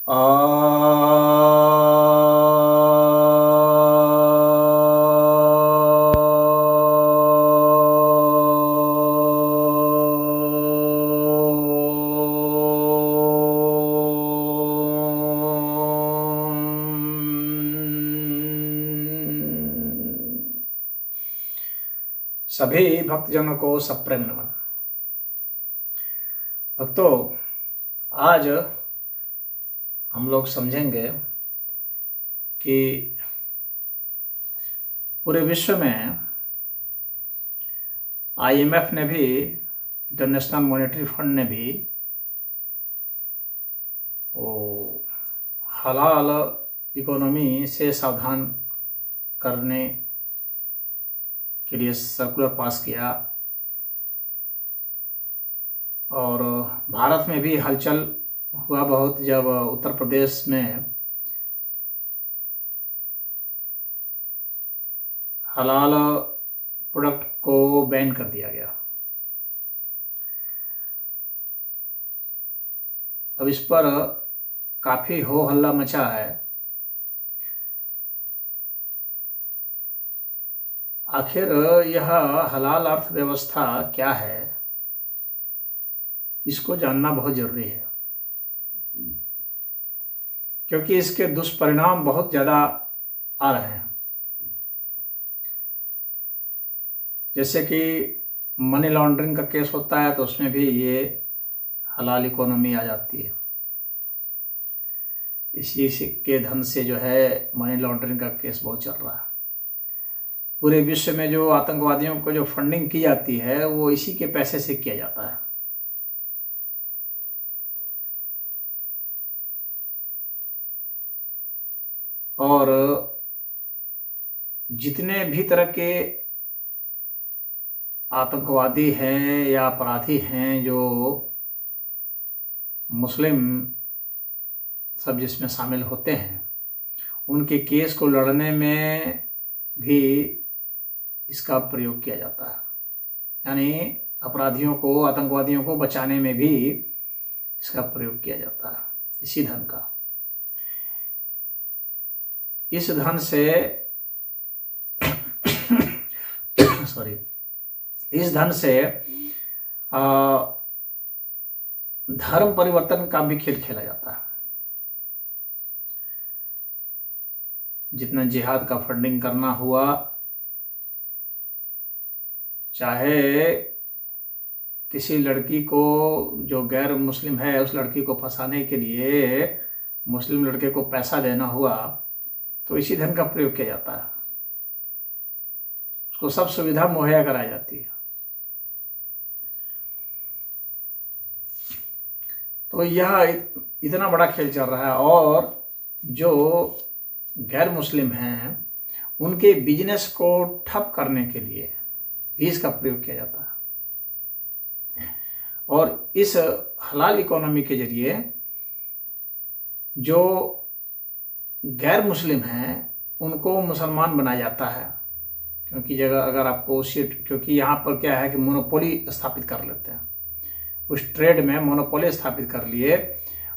आ सभी भक्तजनों को सप्रेम नमन। भक्तों, आज हम लोग समझेंगे कि पूरे विश्व में IMF ने भी, इंटरनेशनल मॉनेटरी फंड ने भी हलाल इकोनॉमी से सावधान करने के लिए सर्कुलर पास किया और भारत में भी हलचल हुआ बहुत, जब उत्तर प्रदेश में हलाल प्रोडक्ट को बैन कर दिया गया। अब इस पर काफी हो हल्ला मचा है। आखिर यह हलाल अर्थव्यवस्था क्या है, इसको जानना बहुत जरूरी है, क्योंकि इसके दुष्परिणाम बहुत ज्यादा आ रहे हैं। जैसे कि मनी लॉन्ड्रिंग का केस होता है तो उसमें भी ये हलाल इकोनॉमी आ जाती है। इसी के धन से जो है मनी लॉन्ड्रिंग का केस बहुत चल रहा है। पूरे विश्व में जो आतंकवादियों को जो फंडिंग की जाती है वो इसी के पैसे से किया जाता है। और जितने भी तरह के आतंकवादी हैं या अपराधी हैं, जो मुस्लिम सब जिसमें शामिल होते हैं, उनके केस को लड़ने में भी इसका प्रयोग किया जाता है। यानी अपराधियों को, आतंकवादियों को बचाने में भी इसका प्रयोग किया जाता है, इसी धन का। इस धन से सॉरी इस धन से धर्म परिवर्तन का भी खेल खेला जाता है। जितना जिहाद का फंडिंग करना हुआ, चाहे किसी लड़की को जो गैर मुस्लिम है उस लड़की को फंसाने के लिए मुस्लिम लड़के को पैसा देना हुआ, तो इसी धन का प्रयोग किया जाता है। उसको सब सुविधा मुहैया कराई जाती है। तो यह इतना बड़ा खेल चल रहा है। और जो गैर मुस्लिम हैं उनके बिजनेस को ठप करने के लिए भी इसका प्रयोग किया जाता है। और इस हलाल इकोनॉमी के जरिए जो गैर मुस्लिम हैं उनको मुसलमान बनाया जाता है। क्योंकि जगह अगर आपको क्योंकि यहाँ पर क्या है कि मोनोपोली स्थापित कर लेते हैं, उस ट्रेड में मोनोपोली स्थापित कर लिए,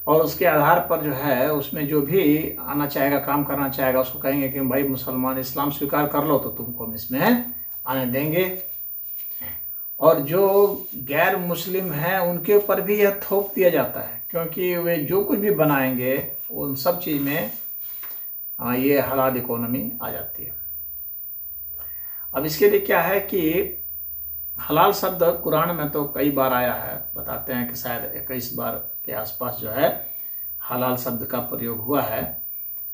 और उसके आधार पर जो है उसमें जो भी आना चाहेगा, काम करना चाहेगा, उसको कहेंगे कि भाई मुसलमान इस्लाम स्वीकार कर लो तो तुमको हम इसमें आने देंगे। और जो गैर मुस्लिम हैं उनके ऊपर भी यह थोप दिया जाता है, क्योंकि वे जो कुछ भी बनाएंगे उन सब चीज में ये हलाल इकोनॉमी आ जाती है। अब इसके लिए क्या है कि हलाल शब्द कुरान में तो कई बार आया है। बताते हैं कि शायद 21 बार के आसपास जो है हलाल शब्द का प्रयोग हुआ है।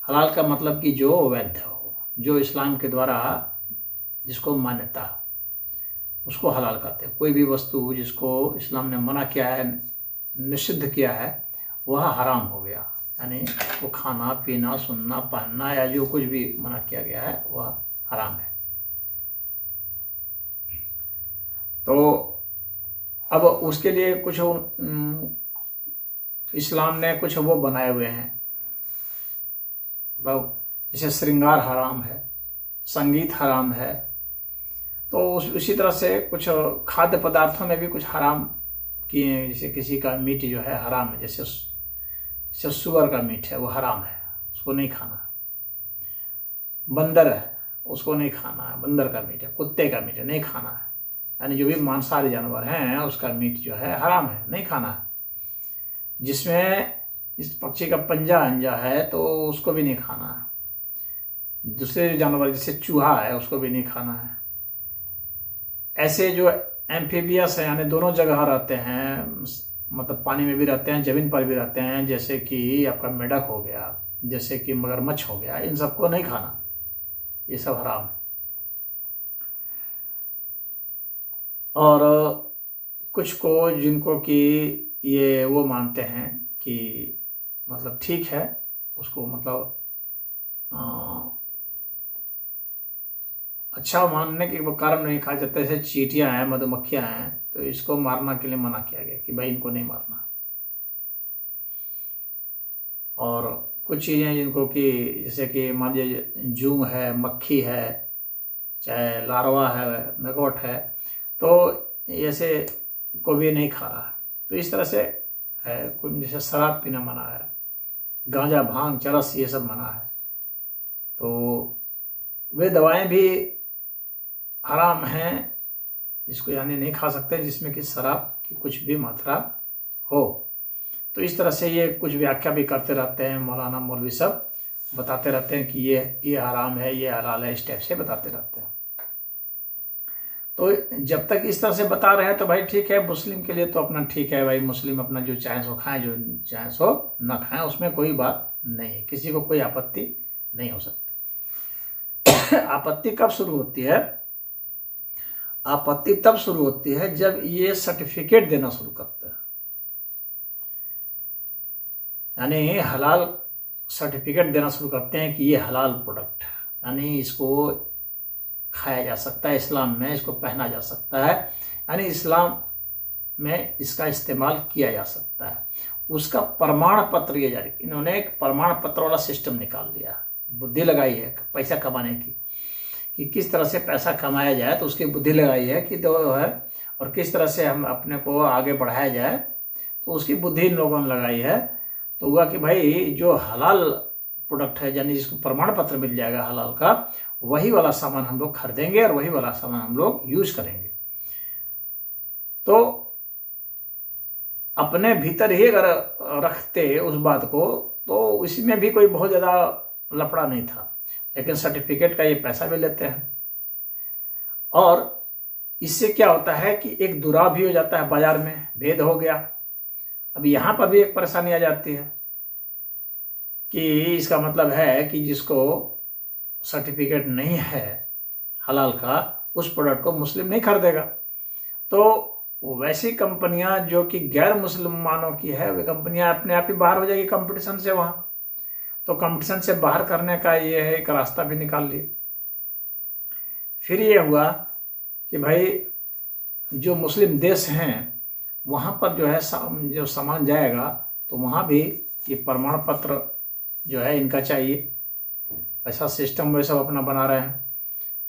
हलाल का मतलब कि जो वैध हो, जो इस्लाम के द्वारा जिसको मान्यता हो, उसको हलाल कहते हैं। कोई भी वस्तु जिसको इस्लाम ने मना किया है, निषिद्ध किया है, वह हराम हो गया। यानी वो खाना पीना, सुनना, पहनना या जो कुछ भी मना किया गया है वह हराम है। तो अब उसके लिए कुछ इस्लाम ने कुछ वो बनाए हुए हैं, मतलब जैसे श्रृंगार हराम है, संगीत हराम है। तो उसी तरह से कुछ खाद्य पदार्थों में भी कुछ हराम किए हैं। जैसे किसी का मीट जो है हराम है, जैसे जैसे सुअर का मीट है वो हराम है, उसको नहीं खाना है। बंदर है उसको नहीं खाना है, बंदर का मीट है, कुत्ते का मीट है, नहीं खाना है। यानी जो भी मांसाहारी जानवर हैं उसका मीट जो है हराम है, नहीं खाना है। जिसमें इस पक्षी का पंजा अंजा है तो उसको भी नहीं खाना है। दूसरे जानवर जैसे चूहा है उसको भी नहीं खाना है। ऐसे जो एम्फीबियस है यानी दोनों जगह रहते हैं, मतलब पानी में भी रहते हैं, जमीन पर भी रहते हैं, जैसे कि आपका मेढक हो गया, जैसे कि मगरमच्छ हो गया, इन सबको नहीं खाना, ये सब हराम है। और कुछ को जिनको कि ये वो मानते हैं कि मतलब ठीक है, उसको मतलब अच्छा मानने के कारण नहीं खाया जाता। जैसे चींटियां हैं, मधुमक्खियां हैं, तो इसको मारना के लिए मना किया गया कि भाई इनको नहीं मारना। और कुछ चीज़ें जिनको कि जैसे कि मान लीजिए जूं है, मक्खी है, चाहे लार्वा है, मैगोट है, तो ऐसे को भी नहीं खा रहा है। तो इस तरह से है। कोई जैसे शराब पीना मना है, गांजा, भांग, चरस, ये सब मना है। तो वे दवाएं भी हराम हैं, जिसको यानी नहीं खा सकते, जिसमें कि शराब की कुछ भी मात्रा हो। तो इस तरह से ये कुछ व्याख्या भी करते रहते हैं, मौलाना मौलवी सब बताते रहते हैं कि ये हराम है, ये हलाल है, इस टाइप से बताते रहते हैं। तो जब तक इस तरह से बता रहे हैं तो भाई ठीक है, मुस्लिम के लिए तो अपना ठीक है भाई, मुस्लिम अपना जो चाहे सो खाएं, जो चाहे सो न खाएं, उसमें कोई बात नहीं है, किसी को कोई आपत्ति नहीं हो सकती। आपत्ति कब शुरू होती है? आपत्ति तब शुरू होती है जब ये सर्टिफिकेट देना शुरू करते हैं, यानी हलाल सर्टिफिकेट देना शुरू करते हैं कि ये हलाल प्रोडक्ट, यानी इसको खाया जा सकता है, इस्लाम में इसको पहना जा सकता है, यानी इस्लाम में इसका इस्तेमाल किया जा सकता है। उसका प्रमाण पत्र ये जारी, इन्होंने एक प्रमाण पत्र वाला सिस्टम निकाल दिया, बुद्धि लगाई है पैसा कमाने की, कि किस तरह से पैसा कमाया जाए, तो उसकी बुद्धि लगाई है कि तो है, और किस तरह से हम अपने को आगे बढ़ाया जाए, तो उसकी बुद्धि इन लोगों ने लगाई है। तो हुआ कि भाई जो हलाल प्रोडक्ट है, यानी जिसको प्रमाण पत्र मिल जाएगा हलाल का, वही वाला सामान हम लोग खरीदेंगे और वही वाला सामान हम लोग यूज करेंगे। तो अपने भीतर ही अगर रखते उस बात को, तो इसमें भी कोई बहुत ज्यादा लफड़ा नहीं था, लेकिन सर्टिफिकेट का ये पैसा भी लेते हैं। और इससे क्या होता है कि एक दुराव भी हो जाता है, बाजार में भेद हो गया। अब यहां पर भी एक परेशानी आ जाती है कि इसका मतलब है कि जिसको सर्टिफिकेट नहीं है हलाल का, उस प्रोडक्ट को मुस्लिम नहीं खरीदेगा। तो वैसी कंपनियां जो कि गैर मुसलमानों की है, वे कंपनियां अपने आप ही बाहर हो जाएगी कंपटीशन से वहां। तो कंपटीशन से बाहर करने का ये है एक रास्ता भी निकाल लिए। फिर ये हुआ कि भाई जो मुस्लिम देश हैं वहां पर जो है जो सामान जाएगा, तो वहां भी ये प्रमाण पत्र जो है इनका चाहिए। ऐसा सिस्टम वे सब अपना बना रहे हैं,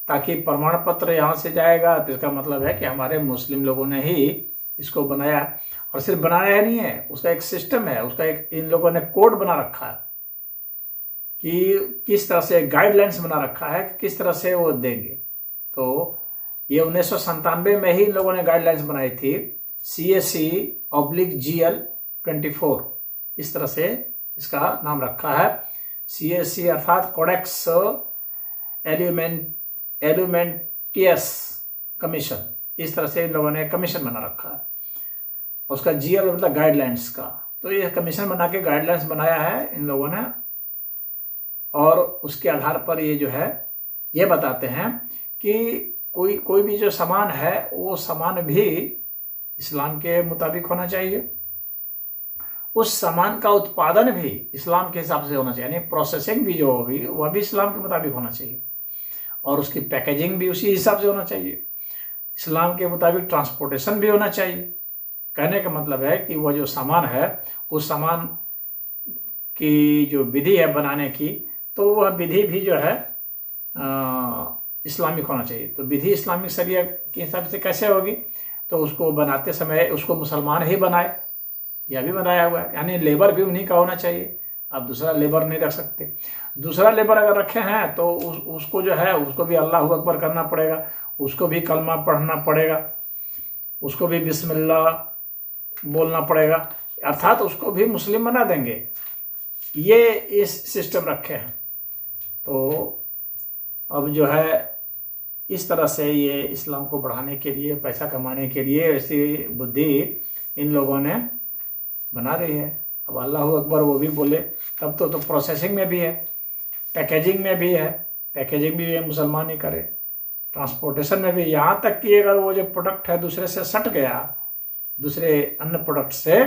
ताकि प्रमाण पत्र यहाँ से जाएगा तो इसका मतलब है कि हमारे मुस्लिम लोगों ने ही इसको बनाया। और सिर्फ बनाया नहीं है, उसका एक सिस्टम है, उसका एक इन लोगों ने कोड बना रखा है कि किस तरह से, गाइडलाइंस बना रखा है कि किस तरह से वो देंगे। तो ये 1997 में ही इन लोगों ने गाइडलाइंस बनाई थी, CAC/GL24, इस तरह से इसका नाम रखा है। CAC अर्थात कोडेक्स एलिमेंटियस कमीशन, इस तरह से इन लोगों ने कमीशन बना रखा है। उसका GL मतलब गाइडलाइंस का। तो ये कमीशन बना के गाइडलाइंस बनाया है इन लोगों ने, और उसके आधार पर ये जो है ये बताते हैं कि कोई भी जो सामान है वो सामान भी इस्लाम के मुताबिक होना चाहिए, उस सामान का उत्पादन भी इस्लाम के हिसाब से होना चाहिए, यानी प्रोसेसिंग भी जो होगी वह भी इस्लाम के मुताबिक होना चाहिए, और उसकी पैकेजिंग भी उसी हिसाब से होना चाहिए, इस्लाम के मुताबिक ट्रांसपोर्टेशन भी होना चाहिए। कहने का मतलब है कि वह जो सामान है, उस सामान की जो विधि है बनाने की, तो वह विधि भी जो है इस्लामिक होना चाहिए। तो विधि इस्लामिक शरीयत के हिसाब से कैसे होगी? तो उसको बनाते समय उसको मुसलमान ही बनाए, यह भी बनाया हुआ है, यानी लेबर भी उन्हीं का होना चाहिए। आप दूसरा लेबर नहीं रख सकते। दूसरा लेबर अगर रखे हैं तो उसको जो है उसको भी अल्लाह अकबर करना पड़ेगा, उसको भी कलमा पढ़ना पड़ेगा, उसको भी बिस्मिल्लाह बोलना पड़ेगा, अर्थात उसको भी मुस्लिम बना देंगे। ये इस सिस्टम रखे हैं। तो अब जो है इस तरह से ये इस्लाम को बढ़ाने के लिए, पैसा कमाने के लिए ऐसी बुद्धि इन लोगों ने बना रही है। अब अल्लाह अकबर वो भी बोले तब तो प्रोसेसिंग में भी है, पैकेजिंग में भी है, पैकेजिंग भी ये मुसलमान ही करे, ट्रांसपोर्टेशन में भी, यहाँ तक कि अगर वो जो प्रोडक्ट है दूसरे से सट गया, दूसरे अन्य प्रोडक्ट से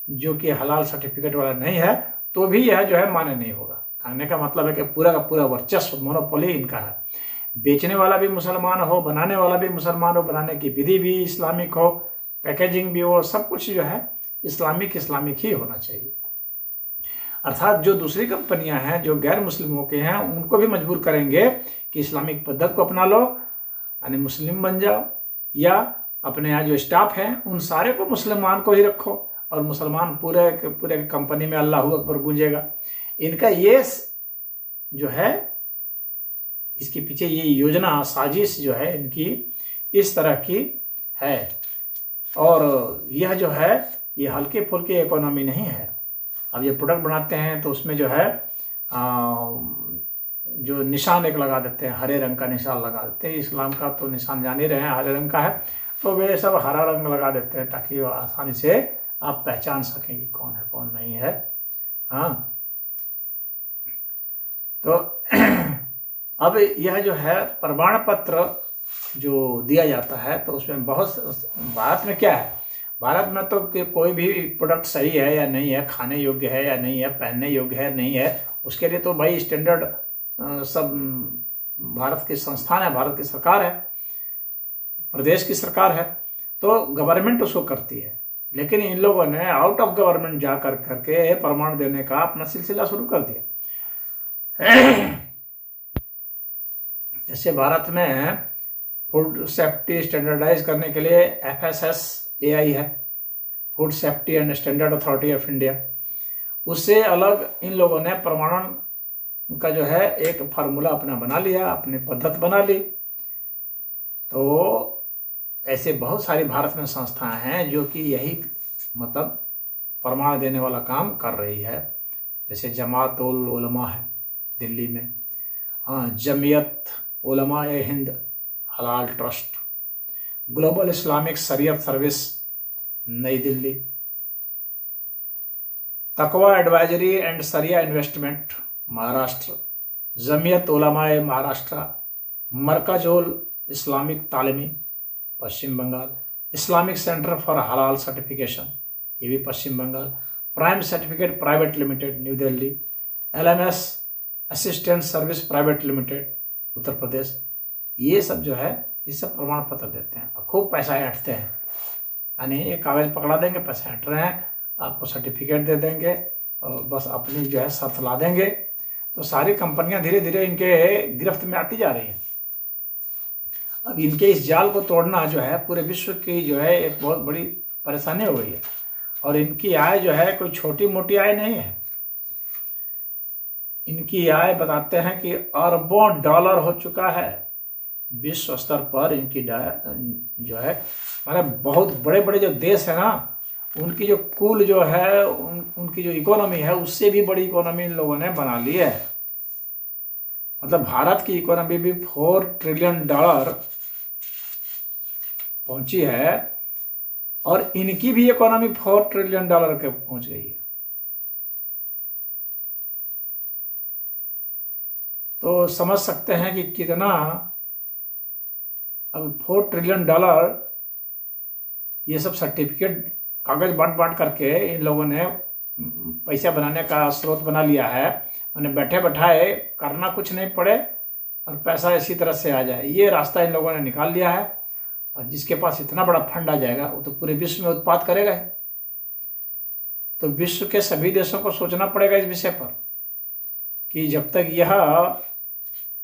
जो कि हलाल सर्टिफिकेट वाला नहीं है, तो भी यह जो है मान्य नहीं होगा। कहने का मतलब है कि पूरा का पूरा वर्चस्व, मोनोपोली इनका है। बेचने वाला भी मुसलमान हो, बनाने वाला भी मुसलमान हो, बनाने की विधि भी इस्लामिक हो, पैकेजिंग भी हो, सब कुछ जो है इस्लामिक ही होना चाहिए। अर्थात जो दूसरी कंपनियां हैं जो गैर मुस्लिमों के हैं, उनको भी मजबूर करेंगे कि इस्लामिक पद्धत को अपना लो, यानी मुस्लिम बन जाओ, या अपने यहाँ जो स्टाफ है उन सारे को मुसलमान को ही रखो और मुसलमान पूरे कंपनी में अल्लाह अकबर गूंजेगा। इनका ये जो है, इसके पीछे ये योजना, साजिश जो है इनकी इस तरह की है। और यह जो है ये हल्के फुल्के इकोनॉमी नहीं है। अब ये प्रोडक्ट बनाते हैं तो उसमें जो है जो निशान एक लगा देते हैं, हरे रंग का निशान लगा देते हैं। इस्लाम का तो निशान जान ही रहे हैं, हरे रंग का है, तो वे सब हरा रंग लगा देते हैं ताकि आसानी से आप पहचान सकें कि कौन है कौन नहीं है। हाँ, तो अब यह जो है प्रमाण पत्र जो दिया जाता है, तो उसमें बहुत, भारत में क्या है, भारत में तो कि कोई भी प्रोडक्ट सही है या नहीं है, खाने योग्य है या नहीं है, पहनने योग्य है नहीं है, उसके लिए तो भाई स्टैंडर्ड सब भारत की संस्थान है, भारत की सरकार है, प्रदेश की सरकार है, तो गवर्नमेंट उसको करती है। लेकिन इन लोगों ने आउट ऑफ गवर्नमेंट जा करके प्रमाण देने का अपना सिलसिला शुरू कर दिया। जैसे भारत में फूड सेफ्टी स्टैंडर्डाइज करने के लिए FSSAI है, food safety and standard authority of India, उससे अलग इन लोगों ने प्रमाणन का जो है एक फार्मूला अपना बना लिया, अपनी पद्धत बना ली। तो ऐसे बहुत सारी भारत में संस्थाएं हैं जो कि यही मतलब प्रमाण देने वाला काम कर रही है। जैसे जमात उल उलमा है दिल्ली में, हाँ, Jamiat Ulama e Hind Halal trust, global Islamic Shariyat service Nai Delhi, Taqwa advisory and Sharia investment Maharashtra, Jamiat Ulama e Maharashtra, Markazul Islamic Taleemi Paschim Bengal, Islamic centre for halal certification ये भी Paschim Bengal, prime certificate private limited new Delhi, LMS assistant service private limited Uttar Pradesh. ये सब जो है ये सब प्रमाण पत्र देते हैं और खूब पैसा ऐंठते हैं, यानी ये कागज पकड़ा देंगे, पैसा ऐंठ रहे हैं, आपको सर्टिफिकेट दे देंगे और बस अपनी जो है शर्त ला देंगे। तो सारी कंपनियां धीरे धीरे इनके गिरफ्त में आती जा रही हैं। अब इनके इस जाल को तोड़ना जो है पूरे विश्व की जो है एक बहुत बड़ी परेशानी हो गई है। और इनकी आय जो है कोई छोटी मोटी आय नहीं है, इनकी आय बताते हैं कि अरबों डॉलर हो चुका है विश्व स्तर पर। इनकी जो है माने बहुत बड़े बड़े जो देश है ना, उनकी जो कुल जो है उनकी जो इकोनॉमी है उससे भी बड़ी इकोनॉमी इन लोगों ने बना ली है। मतलब भारत की इकोनॉमी भी $4 ट्रिलियन पहुंची है और इनकी भी इकोनॉमी $4 ट्रिलियन के पहुंच गई है। तो समझ सकते हैं कि कितना, अब $4 ट्रिलियन ये सब सर्टिफिकेट कागज बांट करके इन लोगों ने पैसा बनाने का स्रोत बना लिया है। उन्हें बैठे बैठाए करना कुछ नहीं पड़े और पैसा इसी तरह से आ जाए, ये रास्ता इन लोगों ने निकाल लिया है। और जिसके पास इतना बड़ा फंड आ जाएगा वो तो पूरे विश्व में उत्पाद करेगा। तो विश्व के सभी देशों को सोचना पड़ेगा इस विषय पर कि जब तक यह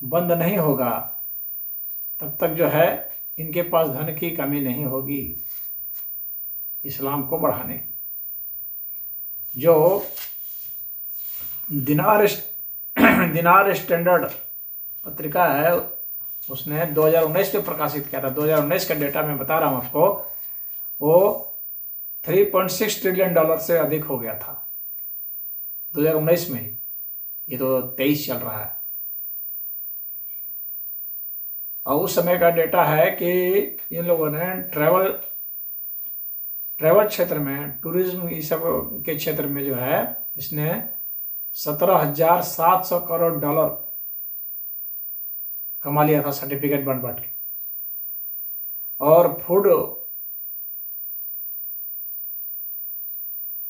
बंद नहीं होगा तब तक जो है इनके पास धन की कमी नहीं होगी इस्लाम को बढ़ाने की। जो दिनार स्टैंडर्ड पत्रिका है उसने 2019 में प्रकाशित किया था। 2019 का डेटा मैं बता रहा हूं आपको, वो 3.6 ट्रिलियन डॉलर से अधिक हो गया था 2019 में ही। ये तो 23 चल रहा है। और उस समय का डेटा है कि इन लोगों ने ट्रेवल क्षेत्र में, टूरिज्म ये सब के क्षेत्र में जो है, इसने 17,700 करोड़ डॉलर कमा लिया था सर्टिफिकेट बन बांट के। और फूड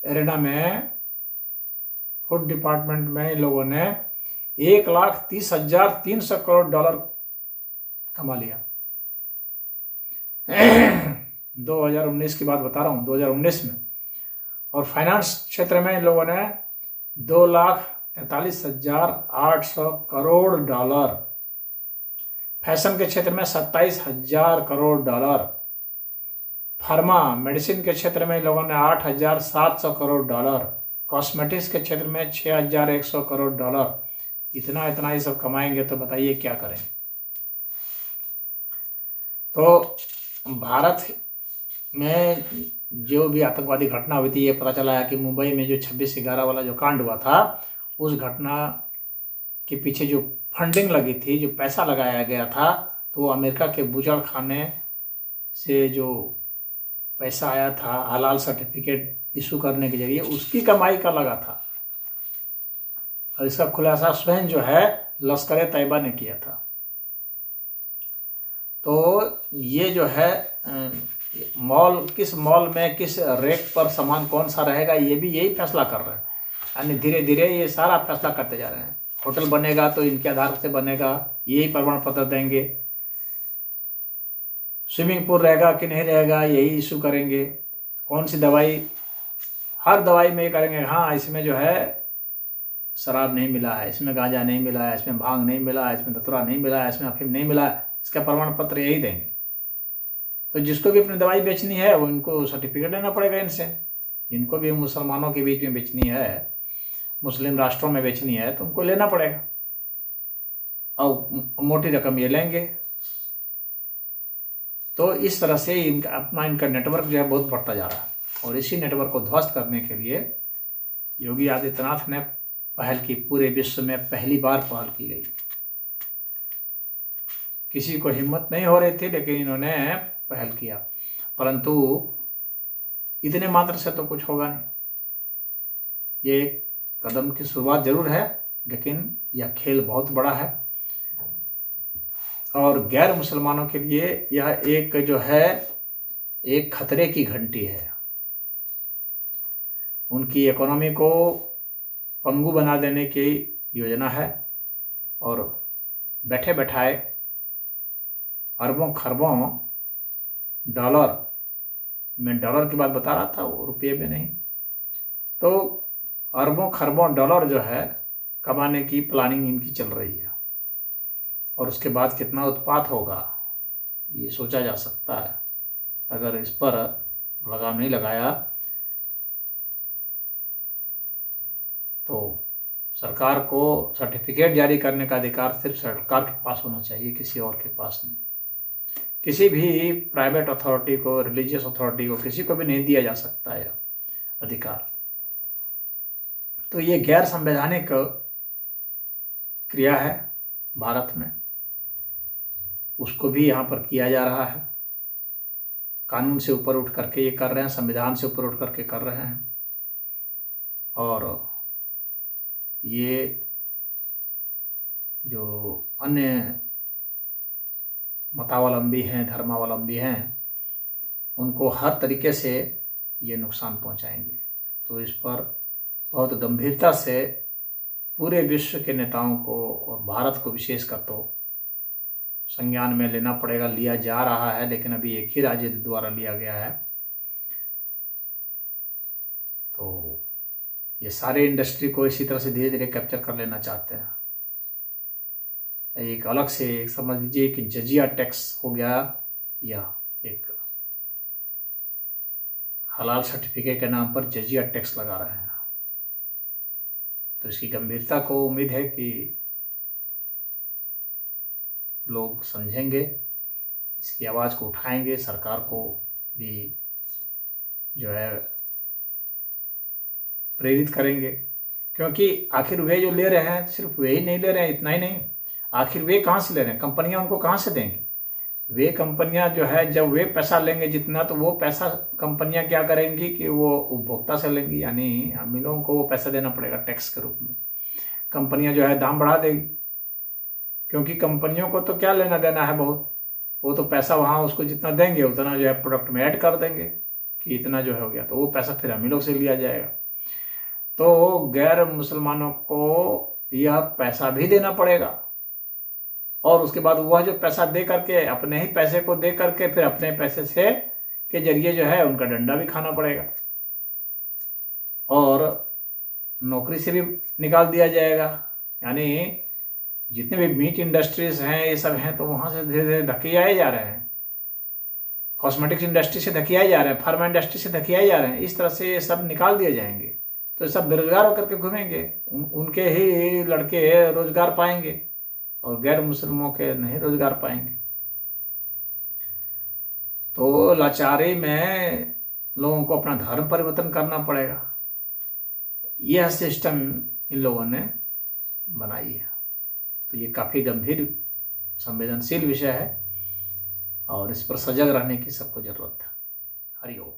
एरेना में, फूड डिपार्टमेंट में इन लोगों ने 1,30,300 करोड़ डॉलर कमा लिया। 2019 की बात बता रहा हूं, 2019 में। और फाइनेंस क्षेत्र में इन लोगों ने 2,43,800 करोड़ डॉलर, फैशन के क्षेत्र में 27,000 करोड़ डॉलर, फार्मा मेडिसिन के क्षेत्र में इन लोगों ने 8,700 करोड़ डॉलर, कॉस्मेटिक्स के क्षेत्र में 6,100 करोड़ डॉलर। इतना ये सब कमाएंगे तो बताइए क्या करें। तो भारत में जो भी आतंकवादी घटना हुई थी, ये पता चला है कि मुंबई में जो 26/11 वाला जो कांड हुआ था, उस घटना के पीछे जो फंडिंग लगी थी, जो पैसा लगाया गया था, तो वो अमेरिका के बूचड़ खाने से जो पैसा आया था हलाल सर्टिफिकेट इशू करने के जरिए, उसकी कमाई का लगा था। और इसका खुलासा स्वयं जो है लश्कर ए तैयबा ने किया था। तो ये जो है किस मॉल में किस रेक पर सामान कौन सा रहेगा, ये भी यही फैसला कर रहे हैं। यानी धीरे धीरे ये सारा फैसला करते जा रहे हैं। होटल बनेगा तो इनके आधार से बनेगा, यही प्रमाण पत्र देंगे। स्विमिंग पूल रहेगा कि नहीं रहेगा, यही इशू करेंगे। कौन सी दवाई, हर दवाई में ये करेंगे, हाँ इसमें जो है शराब नहीं मिला है, इसमें गांजा नहीं मिला है, इसमें भांग नहीं मिला है, इसमें धतूरा नहीं मिला है, इसमें अफीम नहीं मिला है, इसका प्रमाण पत्र यही देंगे। तो जिसको भी अपनी दवाई बेचनी है वो इनको सर्टिफिकेट लेना पड़ेगा इनसे। जिनको भी मुसलमानों के बीच में बेचनी है, मुस्लिम राष्ट्रों में बेचनी है, तो उनको लेना पड़ेगा और मोटी रकम ये लेंगे। तो इस तरह से इनका नेटवर्क जो है बहुत बढ़ता जा रहा है। और इसी नेटवर्क को ध्वस्त करने के लिए योगी आदित्यनाथ ने पहल की। पूरे विश्व में पहली बार पहल की गई। किसी को हिम्मत नहीं हो रही थी, लेकिन इन्होंने पहल किया। परंतु इतने मात्र से तो कुछ होगा नहीं। ये एक कदम की शुरुआत जरूर है, लेकिन यह खेल बहुत बड़ा है। और गैर मुसलमानों के लिए यह एक जो है एक खतरे की घंटी है। उनकी इकोनॉमी को पंगु बना देने की योजना है। और बैठे बैठाए अरबों खरबों डॉलर, मैं डॉलर की बात बता रहा था, वो रुपये में नहीं, तो अरबों खरबों डॉलर जो है कमाने की प्लानिंग इनकी चल रही है। और उसके बाद कितना उत्पात होगा ये सोचा जा सकता है। अगर इस पर लगाम नहीं लगाया तो सरकार को सर्टिफिकेट जारी करने का अधिकार सिर्फ सरकार के पास होना चाहिए, किसी और के पास नहीं। किसी भी प्राइवेट अथॉरिटी को, रिलीजियस अथॉरिटी को, किसी को भी नहीं दिया जा सकता है अधिकार। तो ये गैर संवैधानिक क्रिया है भारत में, उसको भी यहाँ पर किया जा रहा है। कानून से ऊपर उठ करके ये कर रहे हैं, संविधान से ऊपर उठ करके कर रहे हैं। और ये जो अन्य मतावलंबी हैं, धर्मावलंबी हैं, उनको हर तरीके से ये नुकसान पहुंचाएंगे। तो इस पर बहुत गंभीरता से पूरे विश्व के नेताओं को और भारत को विशेषकर तो संज्ञान में लेना पड़ेगा। लिया जा रहा है, लेकिन अभी एक ही राज्य द्वारा लिया गया है। तो ये सारे इंडस्ट्री को इसी तरह से धीरे धीरे कैप्चर कर लेना चाहते हैं। एक अलग से समझ लीजिए कि जजिया टैक्स हो गया, या एक हलाल सर्टिफिकेट के नाम पर जजिया टैक्स लगा रहे हैं। तो इसकी गंभीरता को उम्मीद है कि लोग समझेंगे, इसकी आवाज़ को उठाएंगे, सरकार को भी जो है प्रेरित करेंगे। क्योंकि आखिर वे जो ले रहे हैं, सिर्फ वे ही नहीं ले रहे हैं, इतना ही नहीं, आखिर वे कहाँ से ले रहे हैं? कंपनियां उनको कहाँ से देंगी? वे कंपनियां जो है, जब वे पैसा लेंगे जितना, तो वो पैसा कंपनियां क्या करेंगी कि वो उपभोक्ता से लेंगी, यानी हम लोगों को वो पैसा देना पड़ेगा टैक्स के रूप में। कंपनियां जो है दाम बढ़ा देगी, क्योंकि कंपनियों को तो क्या लेना देना है बहुत, वो तो पैसा वहाँ उसको जितना देंगे उतना जो है प्रोडक्ट में ऐड कर देंगे कि इतना जो है हो गया, तो वो पैसा फिर हम लोग से लिया जाएगा। तो गैर मुसलमानों को यह पैसा भी देना पड़ेगा, और उसके बाद वह जो पैसा दे करके, अपने ही पैसे को दे करके, फिर अपने पैसे से के जरिए जो है उनका डंडा भी खाना पड़ेगा, और नौकरी से भी निकाल दिया जाएगा। यानी जितने भी मीट इंडस्ट्रीज हैं, ये सब हैं, तो वहां से धीरे धीरे धकेलिए जा रहे हैं, कॉस्मेटिक्स इंडस्ट्री से धकेलिए जा रहे हैं, फार्मा इंडस्ट्री से धकेलिए जा रहे हैं। इस तरह से ये सब निकाल दिए जाएंगे, तो सब बेरोजगार होकर के घूमेंगे, उनके ही लड़के रोजगार पाएंगे और गैर मुसलमानों के नहीं रोजगार पाएंगे। तो लाचारी में लोगों को अपना धर्म परिवर्तन करना पड़ेगा। यह सिस्टम इन लोगों ने बनाई है। तो ये काफी गंभीर संवेदनशील विषय है और इस पर सजग रहने की सबको जरूरत है। हरि ओम।